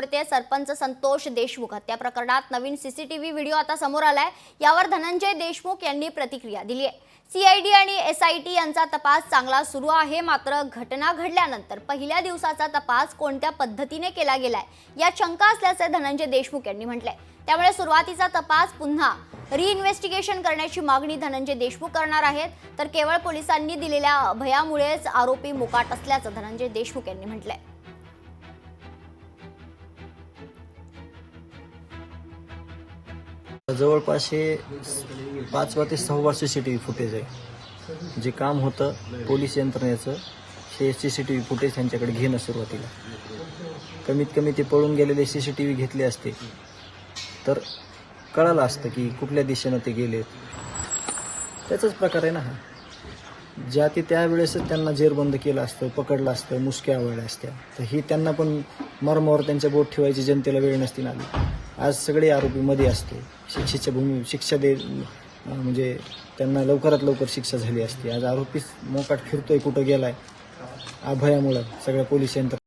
ओढते सरपंच संतोष देशमुख हत्या प्रकरणात नवीन CCTV video आता समोर आलाय। यावर धनंजय देशमुख यांनी प्रतिक्रिया दिली आहे। सीआयडी आणि एसआयटी यांचा तपास चांगला सुरू आहे, मात्र घटना घडल्यानंतर पहिल्या दिवसाचा तपास कोणत्या पद्धतीने केला गेलाय यात शंका असल्याचे धनंजय देशमुख यांनी म्हटलंय। त्यामुळे सुरुवातीचा तपास पुन्हा रिइन्व्हेस्टिगेशन करण्याची मागणी धनंजय देशमुख करणार आहेत, तर केवळ पोलिसांनी दिलेल्या अभयामुळेच आरोपी मोकाट असल्याचं धनंजय देशमुख यांनी म्हटलंय। जवळपास 5 ते 6 सीसीटीव्ही फुटेज आहे। जे काम होतं पोलीस यंत्रणेचं हे सीसीटीव्ही फुटेज त्यांच्याकडे घेणं सुरुवातीला कमीत कमी ते पळून गेलेले सीसीटीव्ही घेतले असते तर कळालं असतं की कुठल्या दिशेनं ते गेले। त्याचाच प्रकार आहे ना हा। ज्या ते त्यावेळेसच त्यांना जेरबंद केलं असतं, पकडलं असतं, मुसक्या आवळल्या असत्या, तर ही त्यांना पण मर्मावर त्यांच्या बोट ठेवायची जनतेला वेळ नसती ना आली। आज सगळे आरोपी मध्ये असते, शिक्षा म्हणजे त्यांना लवकरात लवकर शिक्षा झाली असती। आज आरोपी मोकाट फिरतोय, कुठं गेलाय अभयामुळं सगळ्या पोलीस यंत्रणा